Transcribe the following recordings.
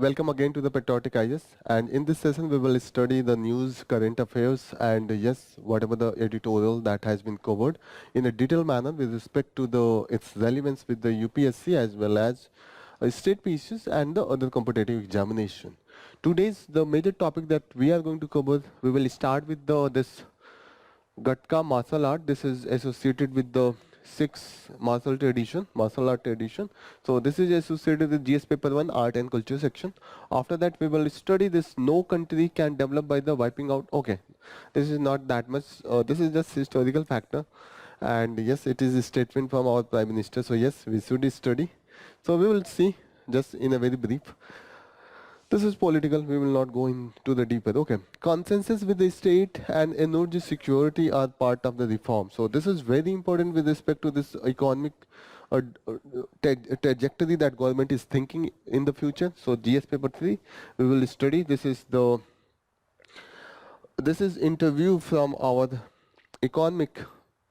Welcome again to the Patriotic IAS, and in this session we will study the news, current affairs, and yes, whatever the editorial that has been covered in a detailed manner with respect to its relevance with the UPSC as well as state pieces and the other competitive examination. Today's the major topic that we are going to cover. We will start with this Gatka martial art. This is associated with the sixth martial art tradition. So this is associated with GS paper 1 art and culture section. After that we will study this no country can develop by the wiping out. Okay, this is not that much, this is just historical factor, and yes, it is a statement from our prime minister. So yes, we should study. So we will see just in a very brief. This is political, we will not go into the deeper. Okay. Consensus with the state and energy security are part of the reform. So this is very important with respect to this economic trajectory that government is thinking in the future. So GS paper 3, we will study. This is interview from our economic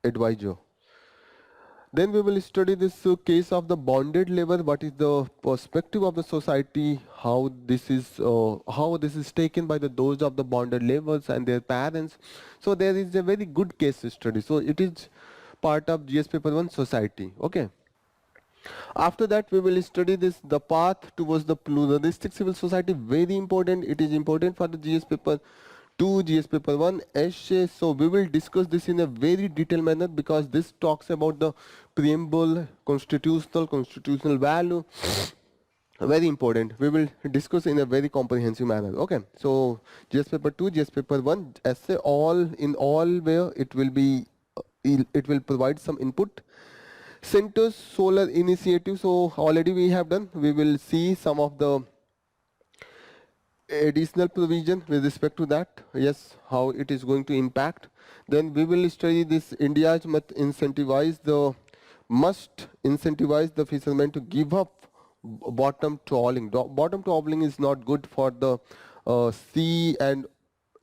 advisor. Then we will study this case of the bonded labor. What is the perspective of the society? How this is taken by those of the bonded laborers and their parents. So there is a very good case study. So it is part of GS paper 1 society. Okay. After that we will study the path towards the pluralistic civil society. Very important. It is important for the GS paper 2, GS paper 1 essay. So we will discuss this in a very detailed manner because this talks about the preamble, constitutional value. Very important. We will discuss in a very comprehensive manner. Okay. So GS paper 2, GS paper 1 essay, all where it will provide some input. Centers solar initiative. So already we have done. We will see some of the additional provision with respect to that. Yes, how it is going to impact. Then we will study this. India must incentivize the fishermen to give up bottom trawling. Bottom trawling is not good for the sea and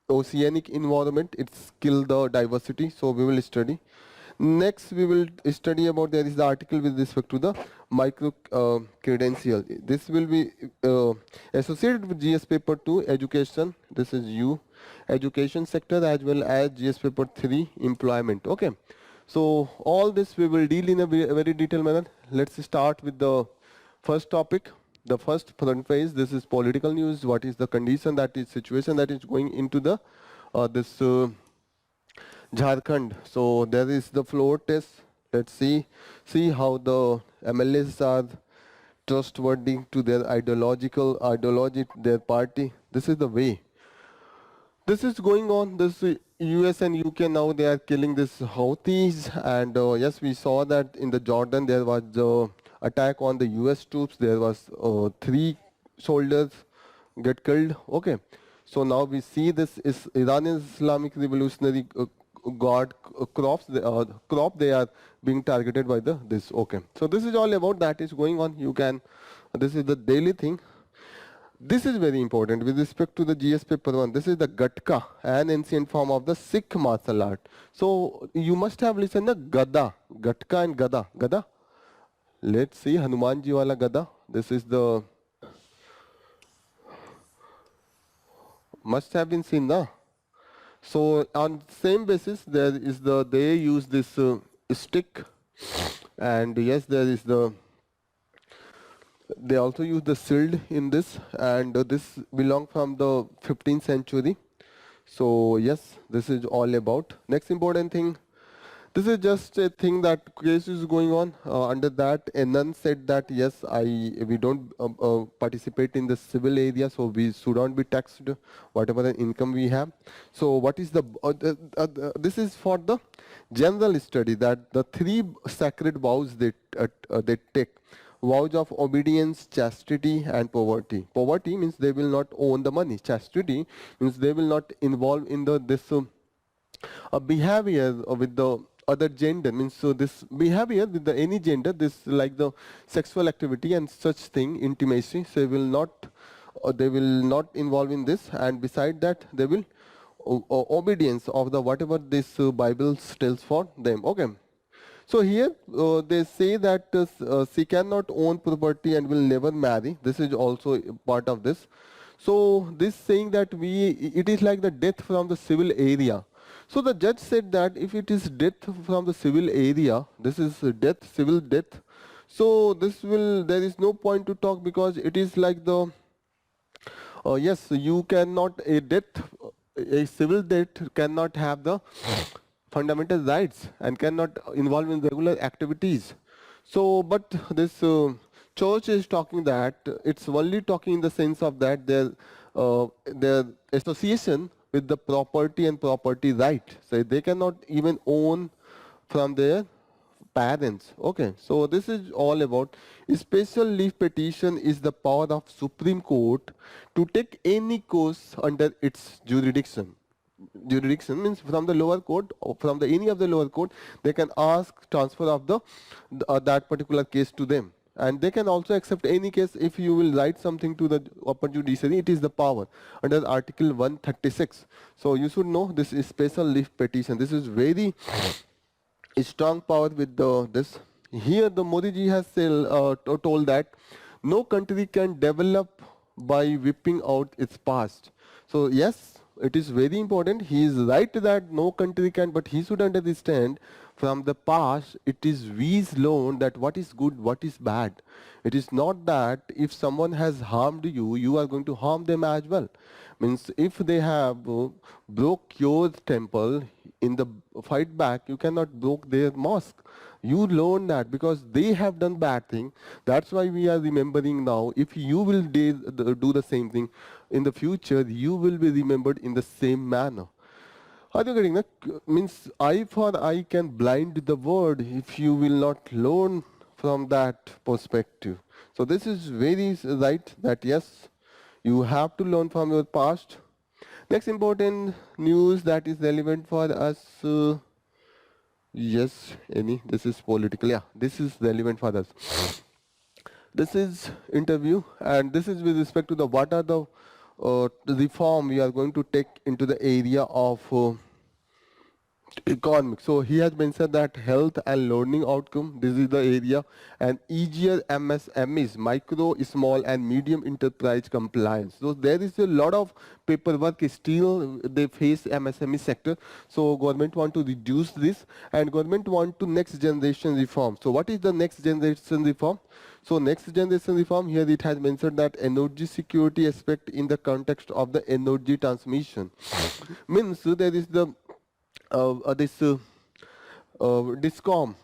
oceanic environment. It's kill the diversity. So we will study. Next we will study about, there is the article with respect to the micro credential. This will be associated with GS paper 2 education. This is education sector as well as GS paper 3 employment. Okay. So all this we will deal in a very detailed manner. Let's start with the first topic. The first front page. This is political news. What is the condition, that is situation that is going into the this Jharkhand. So there is the floor test. Let's see how the MLAs are trustworthy to their ideology, their party. This is the way. This is going on. This US and UK now, they are killing this Houthis, and yes, we saw that in the Jordan there was the attack on the US troops. There was 3 soldiers get killed. Okay. So now we see this is Iranian Islamic Revolutionary Guard crop. They are being targeted by this. Okay. So this is all about that is going on. This is the daily thing. This is very important with respect to the GS paper 1. This is the Gatka, an ancient form of the Sikh martial art. So you must have listened to Gada, Gatka and Gada. Gada. Let's see Hanumanji wala Gada. This is the must have been seen, na? So on same basis, they use this stick, and yes, they also use the shield in this, and this belong from the 15th century. So yes, this is all about. Next important thing. This is just a thing that case is going on. Under that, a nun said that yes, we don't participate in the civil area, so we should not be taxed whatever the income we have. So what is this is for the general study, that the 3 sacred vows they take. Vows of obedience, chastity, and poverty. Poverty means they will not own the money. Chastity means they will not involve in this behavior with the other gender, means so this behavior with the any gender, this like the sexual activity and such thing, intimacy, so they will not involve in this, and beside that they will obedience of the whatever this Bible tells for them. Okay. So here they say that she cannot own property and will never marry. This is also a part of this. So this saying that it is like the death from the civil area. So the judge said that if it is death from the civil area, this is death, civil death. So there is no point to talk because it is like the yes, you cannot, a civil debt cannot have the fundamental rights and cannot involve in regular activities. So, but this church is talking that it's only talking in the sense of that their association with the property and property right. So they cannot even own from their parents. Okay, so this is all about special leave petition is the power of Supreme Court to take any cause under its jurisdiction. Jurisdiction means from the lower court or from the any of the lower court, they can ask transfer of that particular case to them. And they can also accept any case if you will write something to the upper judiciary. It is the power under Article 136. So you should know this is special leave petition. This is very strong power with this. Here the Modi ji has told that no country can develop by whipping out its past. So yes, it is very important. He is right that no country can, but he should understand from the past it is we's learn that what is good, what is bad. It is not that if someone has harmed you, you are going to harm them as well. Means if they have broke your temple in the fight back, you cannot broke their mosque. You learn that because they have done bad thing. That's why we are remembering now. If you will do the same thing in the future, you will be remembered in the same manner. Are you getting that? Means eye for eye can blind the world if you will not learn from that perspective. So this is very right that yes, you have to learn from your past. Next important news that is relevant for us. Yes, any? This is political. Yeah, this is relevant for us. This is interview, and this is with respect to the what are the reform we are going to take into the area of economics. So he has mentioned that health and learning outcome, this is the area, and easier MSMEs, micro, small and medium enterprise compliance. So there is a lot of paperwork still they face MSME sector. So government want to reduce this and government want to next generation reform. So what is the next generation reform? So next generation reform, here it has mentioned that energy security aspect in the context of the energy transmission. Means there is this Discom,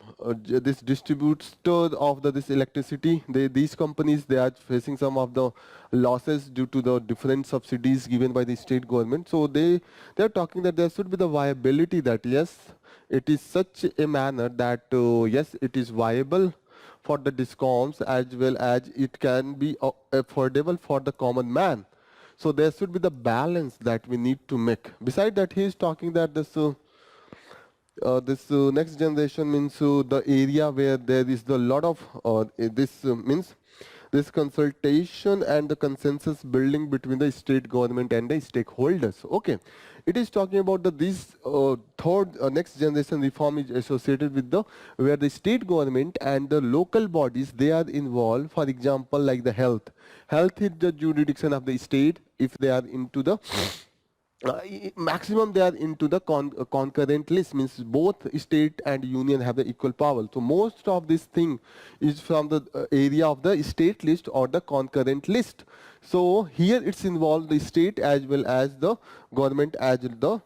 this distributor of this electricity, these companies, they are facing some of the losses due to the different subsidies given by the state government. So they are talking that there should be the viability that yes, it is such a manner that yes, it is viable for the discoms as well as it can be affordable for the common man. So there should be the balance that we need to make. Beside that, he is talking that this next generation means the area where there is the lot of this means this consultation and the consensus building between the state government and the stakeholders. Okay, it is talking about this third next generation reform is associated with the where the state government and the local bodies they are involved. For example, like the health. Health is the jurisdiction of the state if they are into the maximum they are into the concurrent list means both state and union have the equal power. So most of this thing is from the area of the state list or the concurrent list. So here it's involved the state as well as the government as the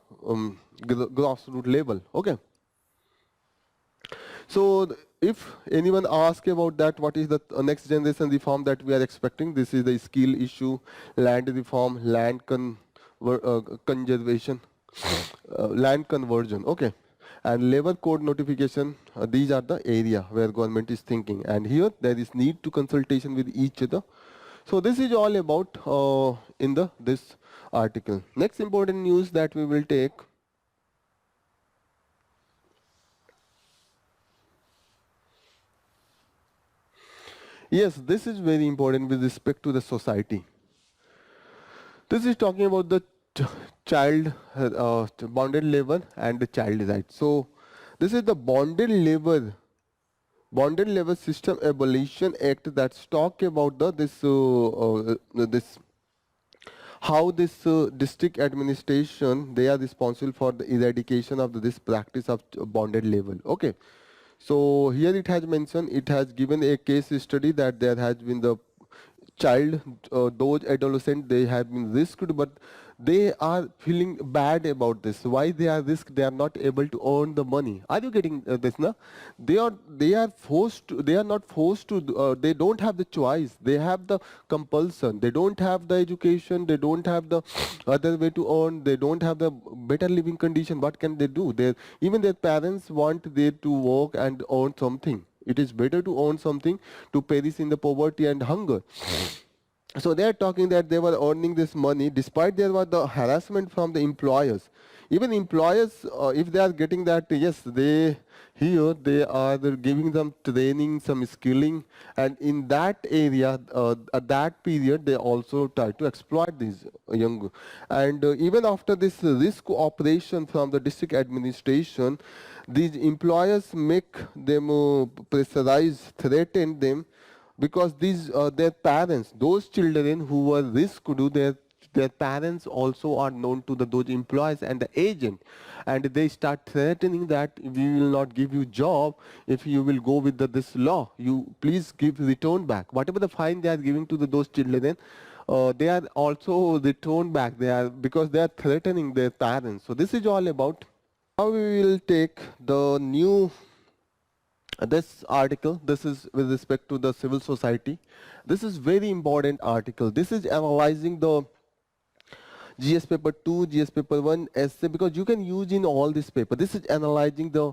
grassroots level. Okay. So if anyone asks about that, what is the next generation reform that we are expecting? This is the skill issue, land reform, conservation, land conversion, okay, and labor code notification. These are the area where government is thinking, and here there is need to consultation with each other. So this is all about in this article. Next important news that we will take. Yes, this is very important with respect to the society. This is talking about the child bonded labor and the child rights. So this is the bonded labor Bonded Level System Abolition Act that's talk about the this how this district administration they are responsible for the eradication of this practice of bonded labor. Okay, so here it has mentioned, it has given a case study that there has been the child, those adolescents they have been risked, but they are feeling bad about this. Why they are risked? They are not able to earn the money. Are you getting this? Na? They are forced. To, they are not forced to. They don't have the choice. They have the compulsion. They don't have the education. They don't have the other way to earn. They don't have the better living condition. What can they do? They, even their parents want they to work and earn something. It is better to earn something to perish in the poverty and hunger. So they are talking that they were earning this money despite there was the harassment from the employers. Even employers, if they are getting that, yes, they here they are giving them training, some skilling, and in that area, at that period, they also try to exploit these young. And even after this risk operation from the district administration, these employers make them pressurize, threaten them, because these their parents, those children who were risk to do their parents also are known to those employees and the agent, and they start threatening that we will not give you job if you will go with this law. You please give return back whatever the fine they are giving to those children. They are also returned back. They are because they are threatening their parents. So this is all about. Now we will take the new this article. This is with respect to the civil society. This is very important article. This is analyzing the GS paper 2, GS paper 1 essay, because you can use in all this paper. This is analyzing the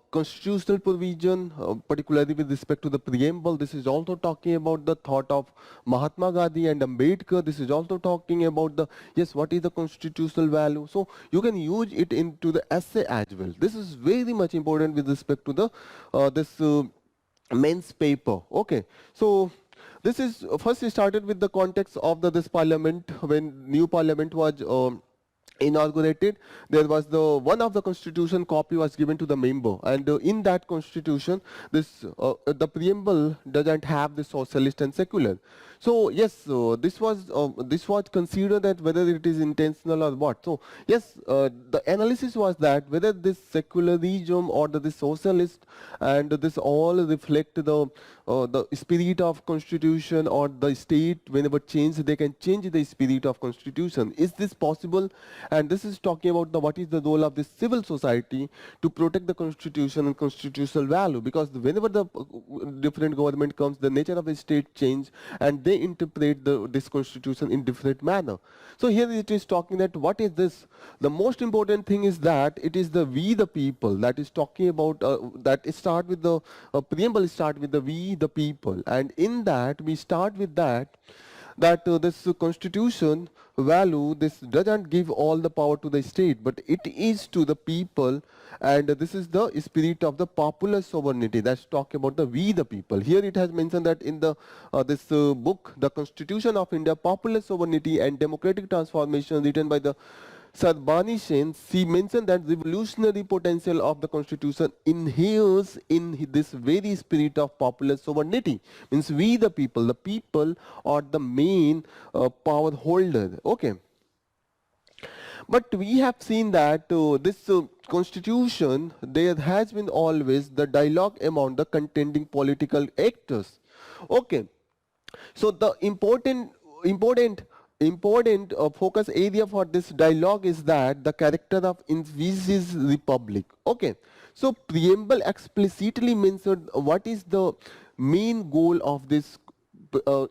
constitutional provision, particularly with respect to the preamble. This is also talking about the thought of Mahatma Gandhi and Ambedkar. This is also talking about the, yes, what is the constitutional value. So you can use it into the essay as well. This is very much important with respect to the this men's paper. Okay, so this is first started with the context of this parliament. When new parliament was inaugurated, there was the one of the constitution copy was given to the member, and in that constitution this the preamble doesn't have the socialist and secular. So yes, this was considered that whether it is intentional or what. So yes, the analysis was that whether this secularism or this socialist and this all reflect the spirit of constitution, or the state whenever change they can change the spirit of constitution. Is this possible? And this is talking about the what is the role of the civil society to protect the constitution and constitutional value, because whenever the different government comes, the nature of the state change and they interpret this constitution in different manner. So here it is talking that what is this? The most important thing is that it is the we the people that is talking about, that start with the preamble start with the we the people, and in that we start with that this constitution value, this doesn't give all the power to the state, but it is to the people, and this is the spirit of the popular sovereignty. That's talking about the we the people. Here it has mentioned that in the this book, the Constitution of India, Popular Sovereignty and Democratic Transformation, written by the Sarbani Sen, she mentioned that revolutionary potential of the constitution inheres in this very spirit of popular sovereignty. Means we the people are the main power holder. Okay. But we have seen that this constitution, there has been always the dialogue among the contending political actors. Okay. So the important focus area for this dialogue is that the character of envisages republic. Okay, so preamble explicitly mentioned what is the main goal of this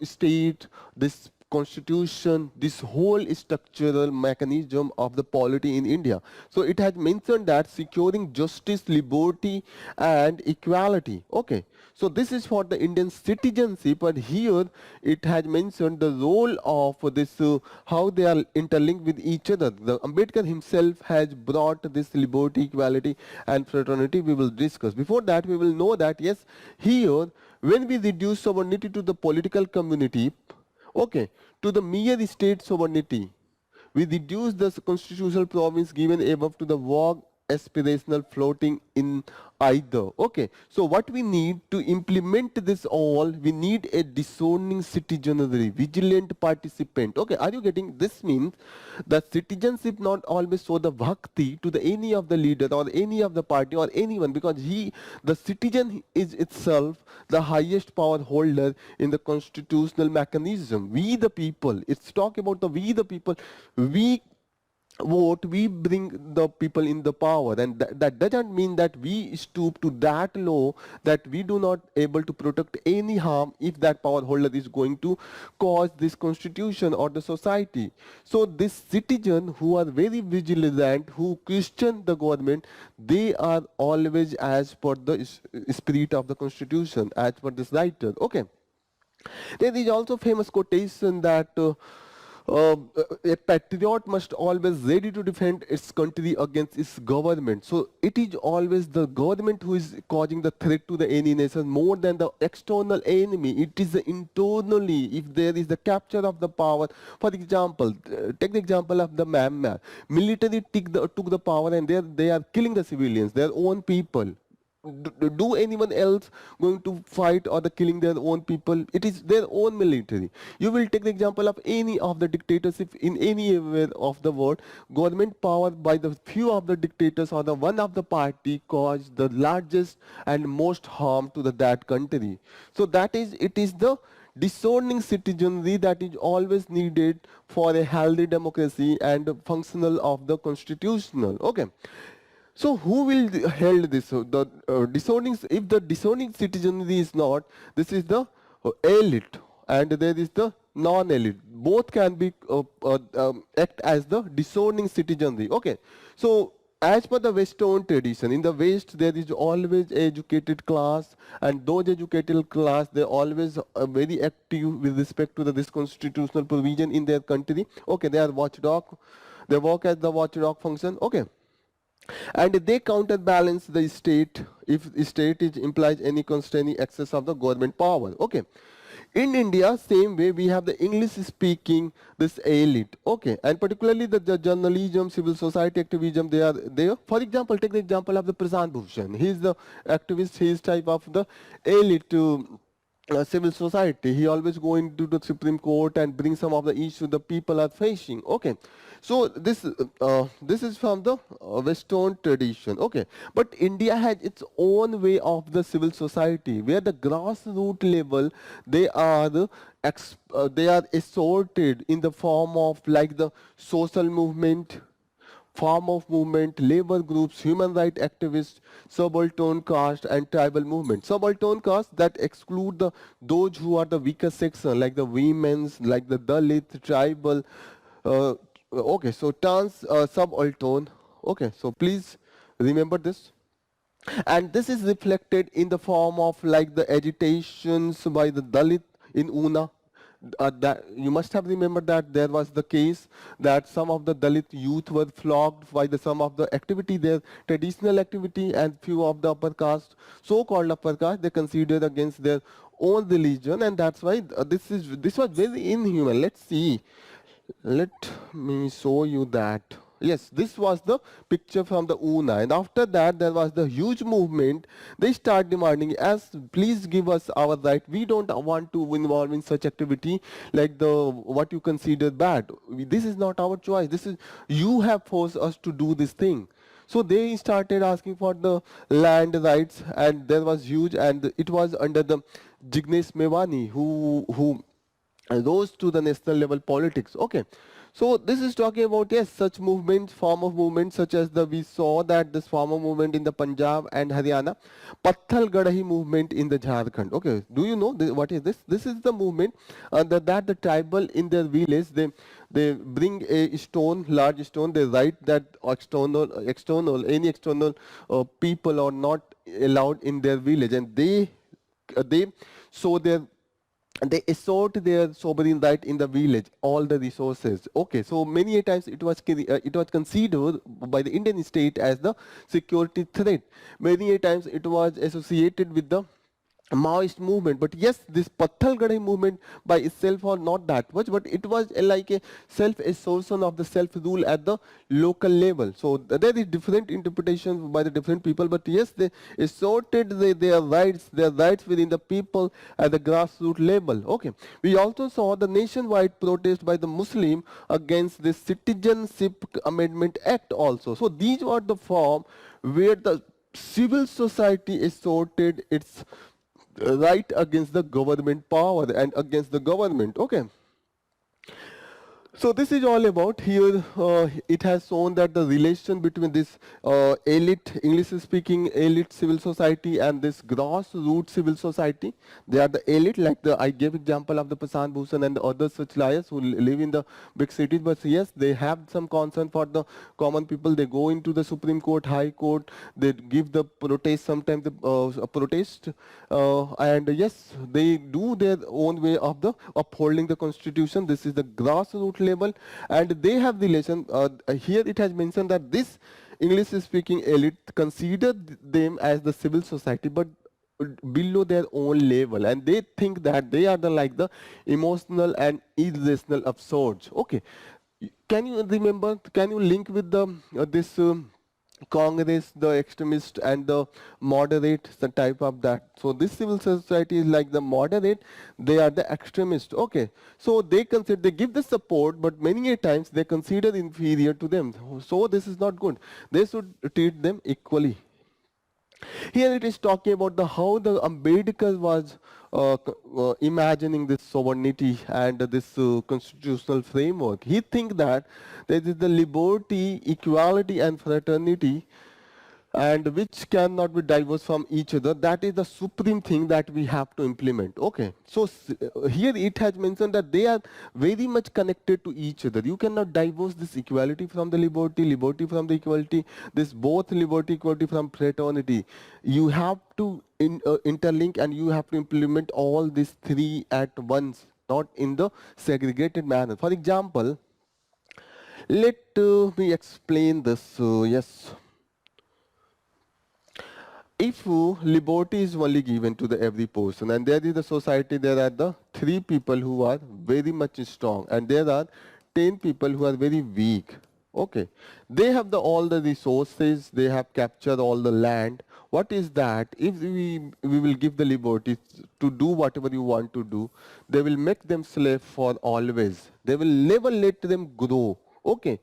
state, this constitution, this whole structural mechanism of the polity in India. So it has mentioned that securing justice, liberty and equality. Okay, so this is for the Indian citizenship, but here it has mentioned the role of this, how they are interlinked with each other. The Ambedkar himself has brought this liberty, equality and fraternity we will discuss. Before that we will know that yes, here when we reduce sovereignty to the political community, okay, to the mere state sovereignty, we reduce the constitutional province given above to the work aspirational floating in either. Okay, so what we need to implement this all, we need a discerning citizenry, vigilant participant. Okay, are you getting? This means that citizenship not always show the bhakti to the any of the leader or any of the party or anyone, because the citizen is itself the highest power holder in the constitutional mechanism. We the people, it's talk about the we the people, we vote, we bring the people in the power, and that doesn't mean that we stoop to that low that we do not able to protect any harm if that power holder is going to cause this constitution or the society. So this citizen who are very vigilant, who question the government, they are always as per the spirit of the constitution, as per this writer. Okay, there is also famous quotation that a patriot must always ready to defend its country against its government. So it is always the government who is causing the threat to the any nation more than the external enemy. It is the internally, if there is the capture of the power. For example, take the example of the Myanmar. Military took the power, and they are killing the civilians, their own people. Do anyone else going to fight or the killing their own people? It is their own military. You will take the example of any of the dictatorship in any area of the world. Government power by the few of the dictators or the one of the party caused the largest and most harm to that country. So that is, it is the discerning citizenry that is always needed for a healthy democracy and functional of the constitutional. Okay. So who will held this? So the disowning, if the disowning citizenry is not, this is the elite, and there is the non-elite. Both can be act as the disowning citizenry. Okay. So as per the Western tradition, in the West there is always educated class, and those educated class, they always very active with respect to this constitutional provision in their country. Okay, they are watchdog. They work as the watchdog function. Okay, and they counterbalance the state if the state is implies any constraining excess of the government power. Okay, in India same way we have the English speaking this elite. Okay, and particularly the journalism, civil society activism, they are there. For example, take the example of the Prashant Bhushan. He is the activist, he is type of the elite civil society. He always go into the Supreme Court and bring some of the issues the people are facing. Okay, so this is from the Western tradition. Okay, but India has its own way of the civil society where the grassroots level, they are they are assorted in the form of like the social movement, farm of movement, labor groups, human rights activists, subaltern caste, and tribal movement. Subaltern caste that exclude those who are the weaker section, like the women's, like the Dalit, tribal. Uh, okay, so trans subaltern. Okay, so please remember this. And this is reflected in the form of like the agitations by the Dalit in Una. That you must have remembered that there was the case that some of the Dalit youth were flogged by some of the activity, their traditional activity, and few of the upper caste, so-called upper caste, they considered against their own religion, and that's why this was very inhuman. Let's see. Let me show you that. Yes, this was the picture from the UNA, and after that there was the huge movement. They start demanding, as please give us our right. We don't want to involve in such activity like the what you consider bad. This is not our choice. This is, you have forced us to do this thing. So they started asking for the land rights, and there was huge, and it was under the Jignesh Mewani who rose to the national level politics. Okay, so this is talking about, yes, such movements, form of movements such as we saw that this farmer movement in the Punjab and Haryana, Patthal Gadahi movement in the Jharkhand. Okay, do you know what is this? This is the movement that the tribal in their village, they bring a stone, large stone, they write that any external people are not allowed in their village, and they show their, they assert their sovereign right in the village, all the resources. Okay, so many a times it was considered by the Indian state as the security threat. Many a times it was associated with the Maoist movement. But yes, this Pathalgadhi movement by itself was not that much, but it was like a self-assertion of the self-rule at the local level. So there is different interpretations by the different people, but yes, they asserted their rights within the people at the grassroots level. Okay. We also saw the nationwide protest by the Muslim against the Citizenship Amendment Act also. So these were the form where the civil society asserted its right against the government power and against the government. Okay. So this is all about here. It has shown that the relation between this elite, English-speaking elite civil society and this grassroots civil society. They are the elite, like I gave example of the Prasan Bhushan and the other such liars who live in the big cities. But yes, they have some concern for the common people. They go into the Supreme Court, High Court. They give the protest, sometimes the protest, and yes, they do their own way of the upholding the constitution. This is the grassroots level, and they have relation. Here it has mentioned that this English-speaking elite consider them as the civil society, but below their own level, and they think that they are the like the emotional and irrational absurds. Okay, can you remember? Can you link with the this? Congress, the extremist and the moderate, the type of that. So this civil society is like the moderate, they are the extremist. Okay, so they consider, they give the support, but many a times they consider inferior to them. So this is not good. They should treat them equally. Here it is talking about the how the Ambedkar was imagining this sovereignty and this constitutional framework. He think that there is the liberty, equality, and fraternity, and which cannot be diverse from each other. That is the supreme thing that we have to implement. Okay, so here it has mentioned that they are very much connected to each other. You cannot divorce this equality from the liberty, liberty from the equality, this both liberty, equality from fraternity. You have to interlink, and you have to implement all these three at once, not in the segregated manner. For example, let me explain this. Yes, if liberty is only given to the every person, and there is a society, there are the three people who are very much strong, and there are 10 people who are very weak. Okay, they have all the resources, they have captured all the land. What is that? If we will give the liberty to do whatever you want to do, they will make them slave for always. They will never let them grow. Okay,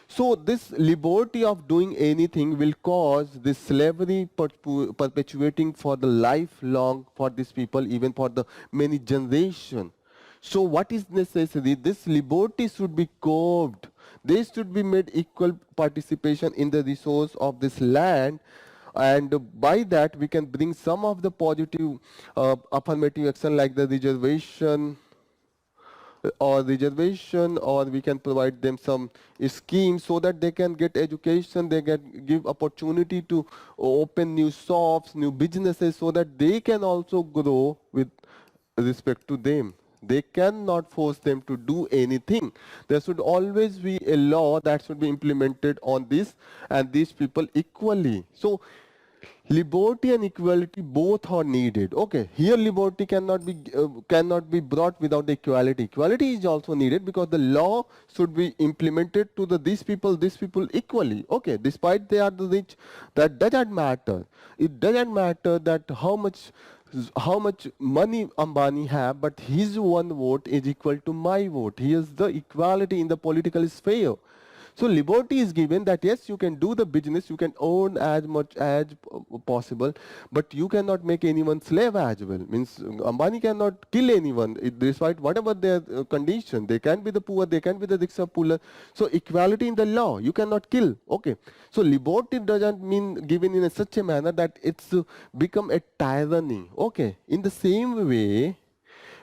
so this liberty of doing anything will cause this slavery perpetuating for the lifelong for these people, even for the many generations. So what is necessary? This liberty should be curbed. They should be made equal participation in the resource of this land, and by that we can bring some of the positive affirmative action like the reservation, or we can provide them some schemes so that they can get education, they can give opportunity to open new shops, new businesses, so that they can also grow with respect to them. They cannot force them to do anything. There should always be a law that should be implemented on this and these people equally. So liberty and equality both are needed. Okay, here liberty cannot be brought without the equality. Equality is also needed because the law should be implemented to these people equally. Okay, despite they are the rich, that doesn't matter. It doesn't matter that how much money Ambani have, but his one vote is equal to my vote. Here's the equality in the political sphere. So liberty is given that yes, you can do the business, you can earn as much as possible, but you cannot make anyone slave as well. Means Ambani cannot kill anyone, despite whatever their condition. They can be the poor, they can be the rickshaw puller. So equality in the law, you cannot kill. Okay. So liberty doesn't mean given in such a manner that it's become a tyranny. Okay. In the same way,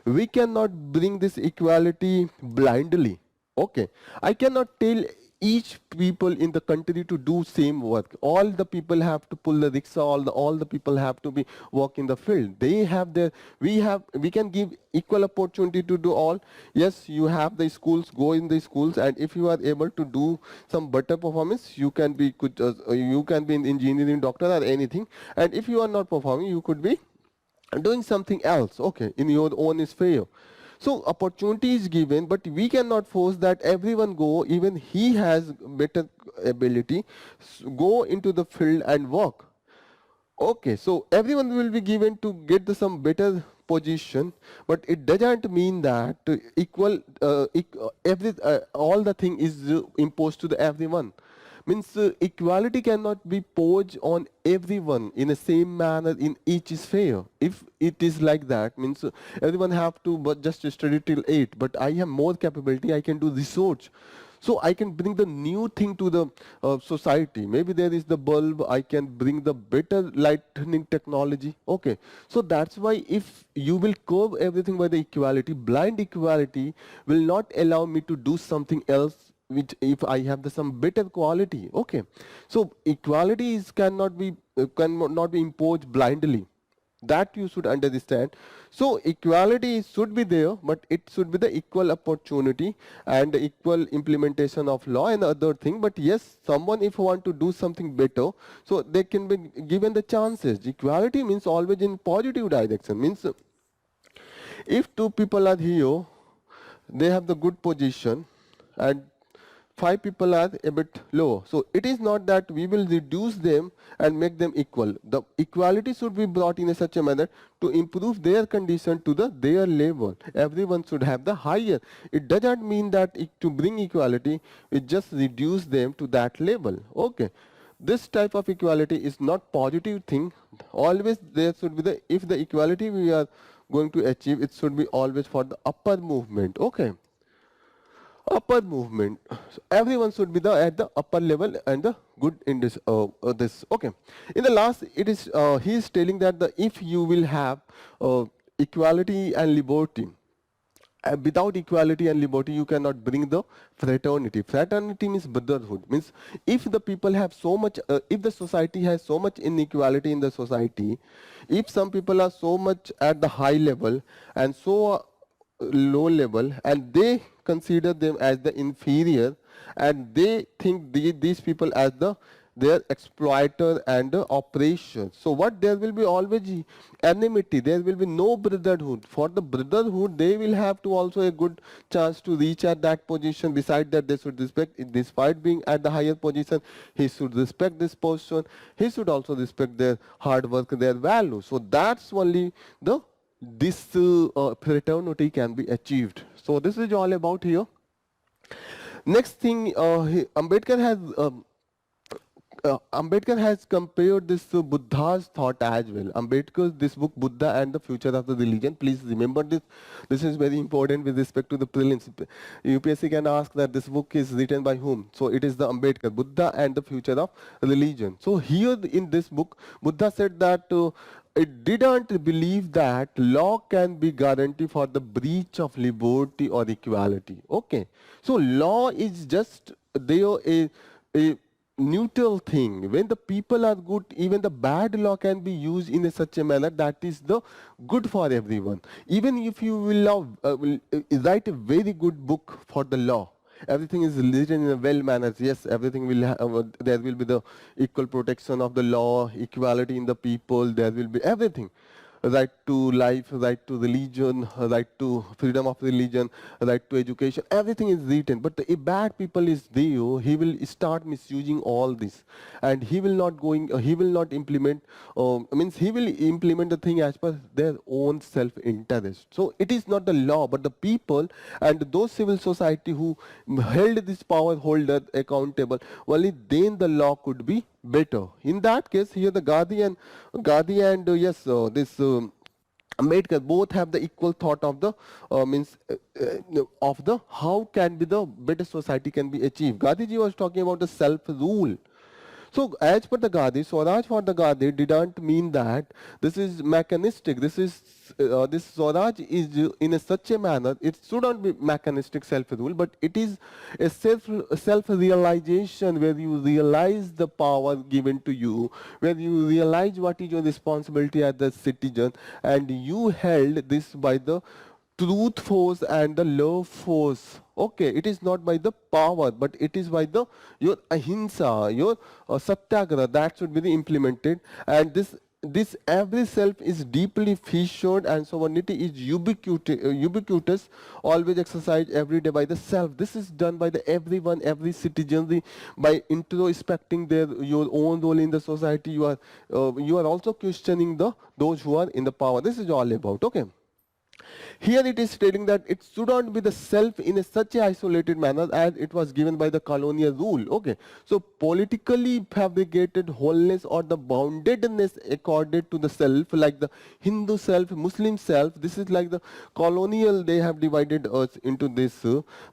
we cannot bring this equality blindly. Okay, I cannot tell each people in the country to do same work. All the people have to pull the rickshaw. All the people have to be work in the field. They have their. We can give equal opportunity to do all. Yes, you have the schools. Go in the schools, and if you are able to do some better performance, you can be you can be in engineering, doctor, or anything. And if you are not performing, you could be doing something else, okay, in your own sphere. So opportunity is given, but we cannot force that everyone go, even he has better ability, go into the field and work. Okay, so everyone will be given to get some better position, but it doesn't mean that all the thing is imposed to the everyone. Means equality cannot be posed on everyone in the same manner in each sphere. If it is like that, means everyone have to but just study till 8, but I have more capability, I can do research. So I can bring the new thing to the society. Maybe there is the bulb, I can bring the better lightning technology. Okay, so that's why if you will curve everything by the equality, blind equality will not allow me to do something else which if I have the some better quality. Okay, so equality is cannot be imposed blindly, that you should understand. So equality should be there, but it should be the equal opportunity and equal implementation of law and other thing. But yes, someone if want to do something better, so they can be given the chances. Equality means always in positive direction. Means if two people are here, they have the good position, and five people are a bit low. So it is not that we will reduce them and make them equal. The equality should be brought in a such a manner to improve their condition to their level. Everyone should have the higher. It does not mean that to bring equality, we just reduce them to that level. Okay. This type of equality is not positive thing. Always there should be if the equality we are going to achieve, it should be always for the upper movement. Okay, upper movement. So everyone should be at the upper level and the good in this. Okay, in the last, it is he is telling that if you will have equality and liberty, without equality and liberty you cannot bring the fraternity. Fraternity means brotherhood. Means if the people have so much, if the society has so much inequality in the society, if some people are so much at the high level and so low level, and they consider them as the inferior, and they think these people as their exploiter and the oppression. So what, there will be always enmity, there will be no brotherhood. For the brotherhood, they will have to also a good chance to reach at that position. Beside that, they should respect, despite being at the higher position, he should respect this person, he should also respect their hard work, their value. So that's only the this fraternity can be achieved. So this is all about here. Next thing, Ambedkar has compared this to Buddha's thought as well. Ambedkar's this book, Buddha and the Future of the Religion. Please remember this. This is very important with respect to the prelims. UPSC can ask that this book is written by whom. So it is the Ambedkar, Buddha and the Future of Religion. So here in this book, Buddha said that it didn't believe that law can be guarantee for the breach of liberty or equality. Okay. So law is just there a neutral thing. When the people are good, even the bad law can be used in such a manner that is the good for everyone. Even if you will write a very good book for the law, everything is written in a well manner. Yes, everything will there will be the equal protection of the law, equality in the people, there will be everything. Right to life, right to religion, right to freedom of religion, right to education, everything is written. But if bad people is there, he will start misusing all this, and he will not implement, means he will implement the thing as per their own self-interest. So it is not the law, but the people and those civil society who held this power holder accountable, only then the law could be better. In that case, here the Gandhi and yes, this Ambedkar both have the equal thought of the means of the how can be the better society can be achieved. Gandhiji was talking about the self rule. So as per the Gandhi, Swaraj for the Gandhi didn't mean that this is mechanistic. This Swaraj is in such a manner. It shouldn't be mechanistic self-rule, but it is a self-realization where you realize the power given to you, where you realize what is your responsibility as a citizen, and you held this by the truth force and the love force. Okay, it is not by the power, but it is by the your ahimsa, your satyagraha that should be the implemented. And this this every self is deeply featured, and sovereignty is ubiquitous, always exercised every day by the self. This is done by the everyone, every citizen, by introspecting your own role in the society. You are also questioning those who are in the power. This is all about, okay. Here it is stating that it should not be the self in a such a isolated manner as it was given by the colonial rule. Okay, so politically fabricated wholeness or the boundedness accorded to the self, like the Hindu self, Muslim self. This is like the colonial. They have divided us into this.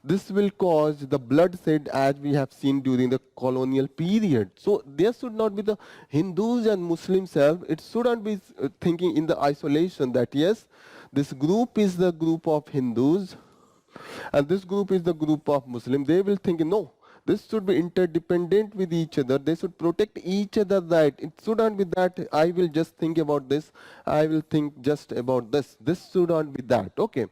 This will cause the bloodshed as we have seen during the colonial period. So there should not be the Hindus and Muslim self. It shouldn't be thinking in the isolation that yes, this group is the group of Hindus and this group is the group of Muslims. They will think, no, this should be interdependent with each other. They should protect each other, right? It shouldn't be that I will just think about this, I will think just about this. This shouldn't be that, okay.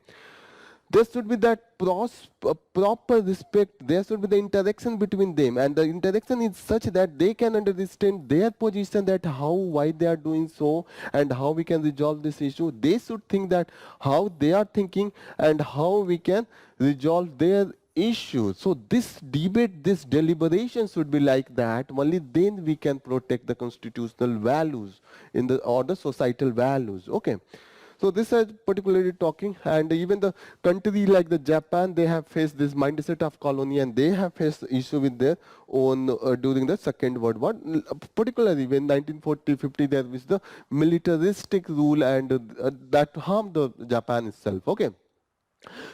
There should be that proper respect. There should be the interaction between them, and the interaction is such that they can understand their position, that how, why they are doing so, and how we can resolve this issue. They should think that how they are thinking and how we can resolve their issue. So this debate, this deliberation should be like that. Only then we can protect the constitutional values or the societal values. Okay. So this is particularly talking, and even the country like the Japan, they have faced this mindset of colony, and they have faced issue with their own during the Second World War. Particularly when 1940-50, there was the militaristic rule, and that harmed the Japan itself. Okay.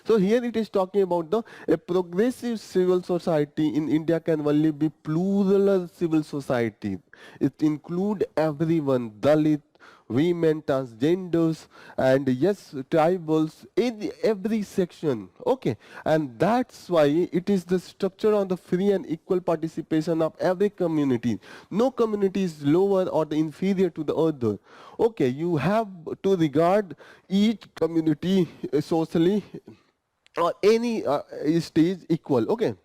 So here it is talking about a progressive civil society in India can only be plural civil society. It include everyone, Dalit, women, transgenders, and yes, tribals in every section. Okay, and that's why it is the structure on the free and equal participation of every community. No community is lower or the inferior to the other. Okay, you have to regard each community socially or any stage equal. Okay.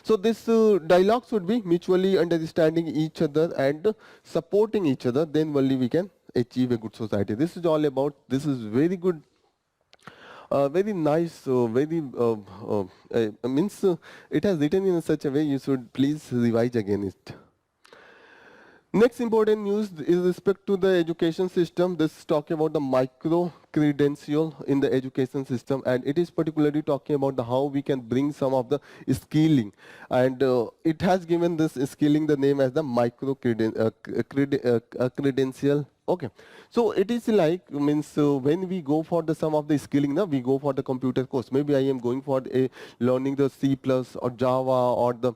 So this dialogue should be mutually understanding each other and supporting each other. Then only we can achieve a good society. This is all about. This is very good, very nice, very means it has written in such a way. You should please revise again it. Next important news is respect to the education system. This is talking about the micro credential in the education system, and it is particularly talking about how we can bring some of the skilling, and it has given this skilling the name as the micro credential. Okay, so it is like means when we go for the some of the skilling, now we go for the computer course. Maybe I am going for a learning the C plus or Java or the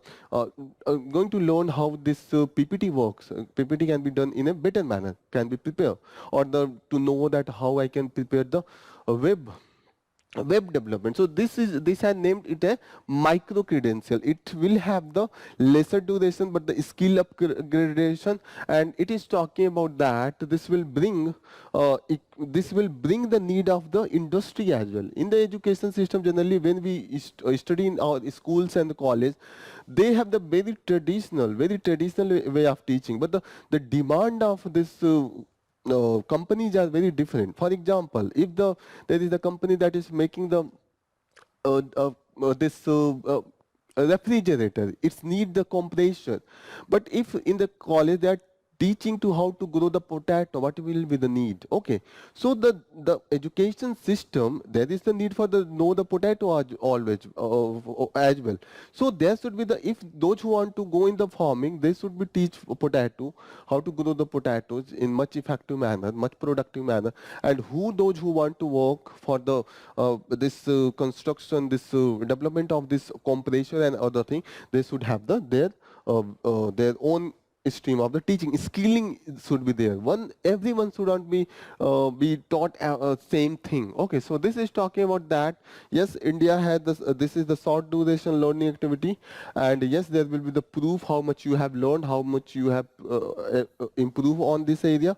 going to learn how this PPT works. PPT can be done in a better manner, can be prepared, or to know that how I can prepare the web development. So this has named it a micro credential. It will have the lesser duration but the skill upgradation, and it is talking about that this will bring the need of the industry as well. In the education system, generally when we study in our schools and college, they have the very traditional way of teaching, but the demand of this companies are very different. For example, if there is a company that is making the this refrigerator, it needs the compression. But if in the college they are teaching to how to grow the potato, what will be the need? Okay, so the education system, there is the need for the know the potato always as well. So there should be if those who want to go in the farming, they should be teach potato, how to grow the potatoes in much effective manner, much productive manner, and those who want to work for the this construction, this development of this compressor and other thing, they should have their own stream of the teaching. Skilling should be there. Everyone should not be taught same thing. Okay, so this is talking about that. Yes, India had this. This is the short duration learning activity, and yes, there will be the proof how much you have learned, how much you have improved on this area.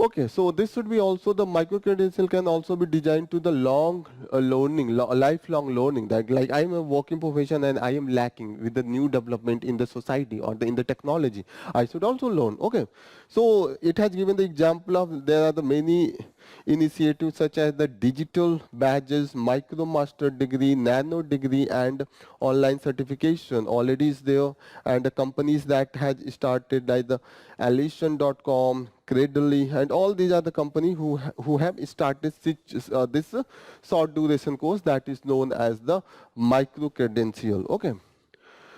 Okay, so this should be also the micro credential can also be designed to the long lifelong learning. That like I am a working profession and I am lacking with the new development in the society or in the technology. I should also learn. Okay, so it has given the example of there are the many initiatives such as the digital badges, micro master degree, nano degree, and online certification already is there, and the companies that has started like the Alation.com, Cradlely, and all these are the company who have started this short duration course that is known as the micro credential. Okay.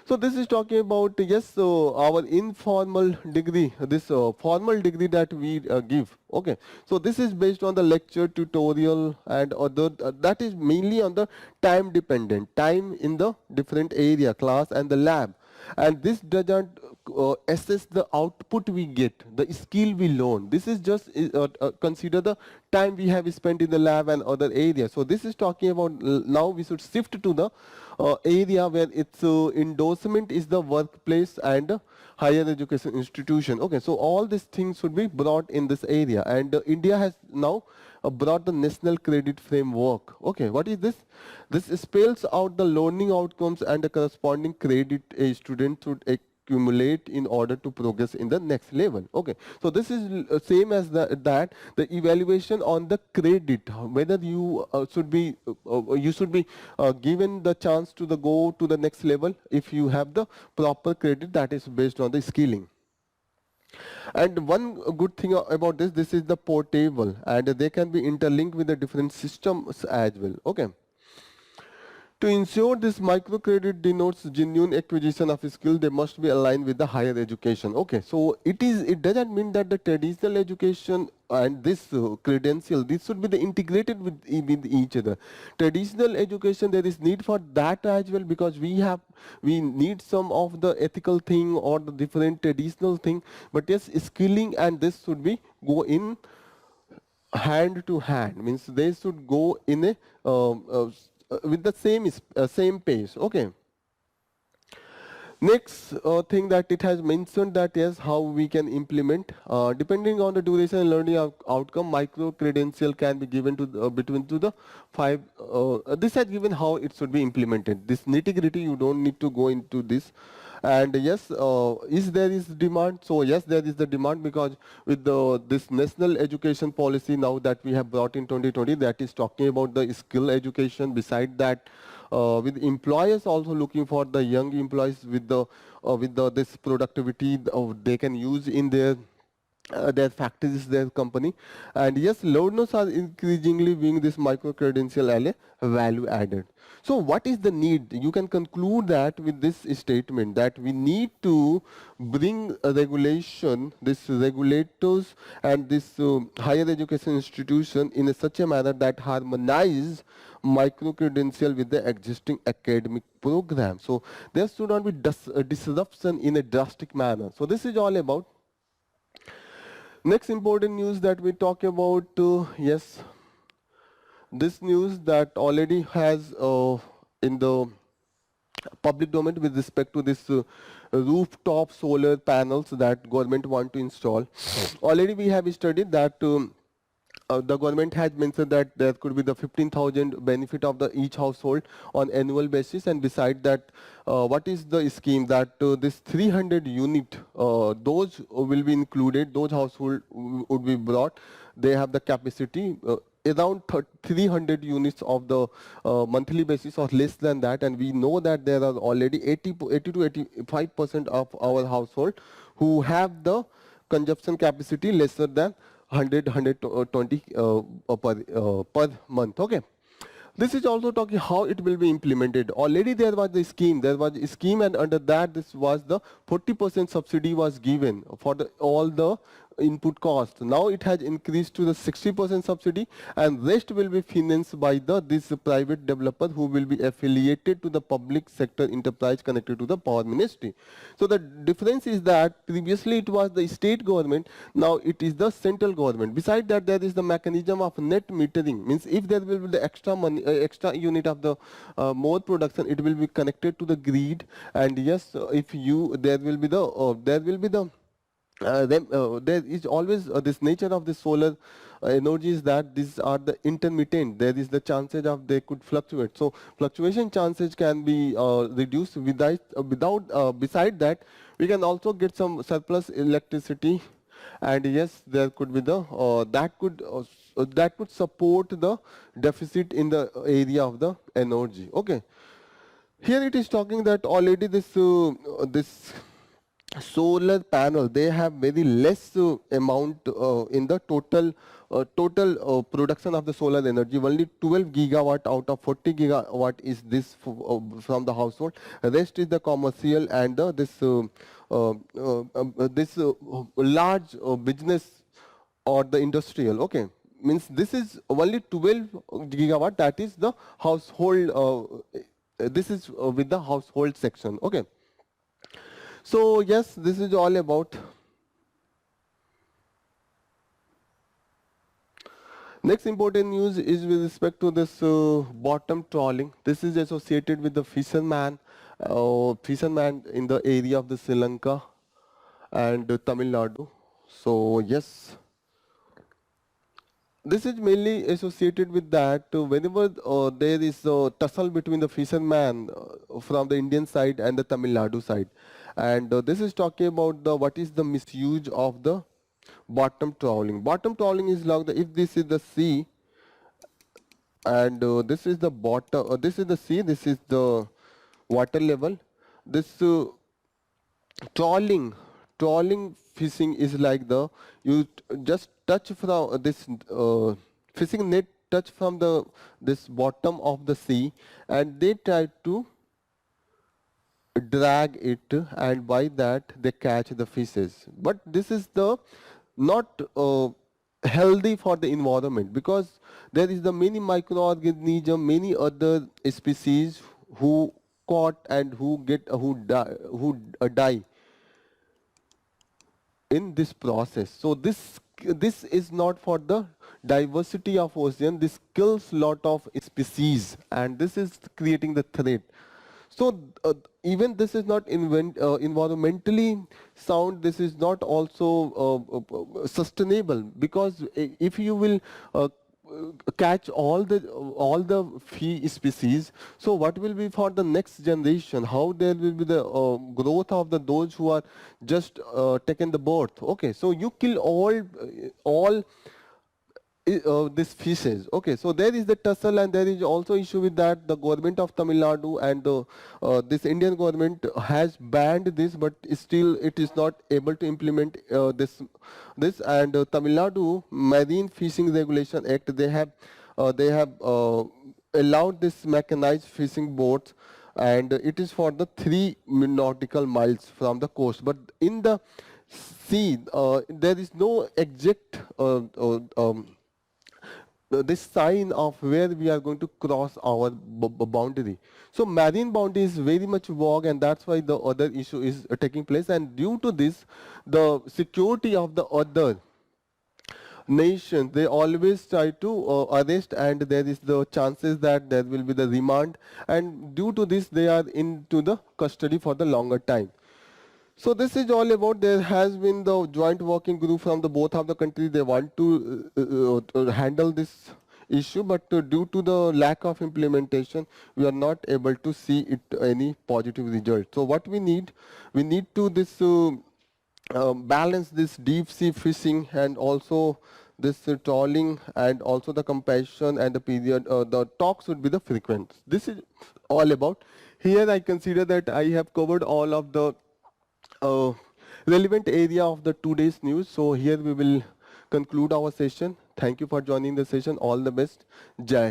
So this is talking about yes, so our informal degree, this formal degree that we give. Okay, so this is based on the lecture, tutorial, and other. That is mainly on the time dependent, time in the different area, class and the lab, and this doesn't assess the output we get, the skill we learn. This is just consider the time we have spent in the lab and other areas. So this is talking about now we should shift to the area where its endorsement is the workplace and higher education institution. Okay, so all these things should be brought in this area, and India has now brought the national credit framework. Okay, what is this? This spells out the learning outcomes and the corresponding credit a student should accumulate in order to progress in the next level. Okay, so this is same as the evaluation on the credit, whether you should be given the chance to the go to the next level if you have the proper credit that is based on the skilling. And one good thing about this is the portable, and they can be interlinked with the different systems as well. Okay. To ensure this microcredit denotes genuine acquisition of skill, they must be aligned with the higher education. Okay, so it doesn't mean that the traditional education and this credential, this should be the integrated with each other. Traditional education, there is need for that as well, because we need some of the ethical thing or the different traditional thing. But yes, skilling and this should be go in hand to hand, means they should go in a with the same pace. Okay. Next thing that it has mentioned that is how we can implement, depending on the duration and learning outcome, micro credential can be given to between to the five. This has given how it should be implemented. This nitty gritty you don't need to go into this. And yes, is there is demand? So yes, there is the demand, because with this national education policy now that we have brought in 2020, that is talking about the skill education. Beside that, with employers also looking for the young employees with the this productivity they can use in their factories, their company. And yes, learners are increasingly viewing this micro credential as a value added. So what is the need? You can conclude that with this statement that we need to bring a regulation, this regulators and this higher education institution in such a manner that harmonize micro credential with the existing academic program. So there should not be disruption in a drastic manner. So this is all about. Next important news that we talk about, yes, this news that already has in the public domain with respect to this rooftop solar panels that government want to install. Already we have studied that the government has mentioned that there could be the 15,000 benefit of the each household on annual basis, and beside that, what is the scheme that this 300 unit, those will be included, those household would be brought. They have the capacity around 300 units of the monthly basis or less than that, and we know that there are already 80 to 85% of our household who have the consumption capacity lesser than 120 per month. Okay. This is also talking how it will be implemented. Already there was a scheme, and under that this was the 40% subsidy was given for all the input cost. Now it has increased to the 60% subsidy, and rest will be financed by this private developer who will be affiliated to the public sector enterprise connected to the power ministry. So the difference is that previously it was the state government, now it is the central government. Beside that, there is the mechanism of net metering, means if there will be the extra money, extra unit of the more production, it will be connected to the grid. And yes, if you there will be the there is always this nature of the solar energy is that these are the intermittent. There is the chances of they could fluctuate. So fluctuation chances can be reduced without beside that we can also get some surplus electricity, and yes, there could be the that could support the deficit in the area of the energy. Okay, here it is talking that already this solar panel, they have very less amount in the total production of the solar energy. Only 12 gigawatt out of 40 gigawatt is this from the household. Rest is the commercial and this large business or the industrial. Okay, means this is only 12 gigawatt, that is the household, this is with the household section. Okay, so yes, this is all about. Next important news is with respect to this bottom trawling. This is associated with the fisherman in the area of the Sri Lanka and Tamil Nadu. So yes, this is mainly associated with that whenever there is a tussle between the fisherman from the Indian side and the Tamil Nadu side, and this is talking about the what is the misuse of the bottom trawling. Bottom trawling is like if this is the sea and this is the bottom, this is the sea, this is the water level. This trawling trawling fishing is like the you just touch from this fishing net touch from the this bottom of the sea, and they try to drag it, and by that they catch the fishes. But this is the not healthy for the environment, because there is the many microorganism, many other species who caught and who die in this process. So this is not for the diversity of ocean. This kills lot of species, and this is creating the threat. So even this is not environmentally sound. This is not also sustainable, because if you will catch all the fee species, so what will be for the next generation? How there will be the growth of the those who are just taken the birth? Okay, so you kill all these fishes. Okay, so there is the tussle, and there is also issue with that. The government of Tamil Nadu and this Indian government has banned this, but still it is not able to implement this. And Tamil Nadu Marine Fishing Regulation Act, they have allowed this mechanized fishing boats, and it is for the 3 nautical miles from the coast. But in the sea, there is no exact this sign of where we are going to cross our boundary. So marine boundary is very much vague, and that's why the other issue is taking place. And due to this, the security of the other nations, they always try to arrest, and there is the chances that there will be the remand, and due to this they are into the custody for the longer time. So this is all about. There has been the joint working group from the both of the countries. They want to handle this issue, but due to the lack of implementation, we are not able to see it any positive result. So what we need to this balance this deep sea fishing, and also this trawling, and also the compassion and the period. The talks would be the frequent. This is all about. Here I consider that I have covered all of the uh, relevant area of the today's news. So here we will conclude our session. Thank you for joining the session. All the best. Jai Hind.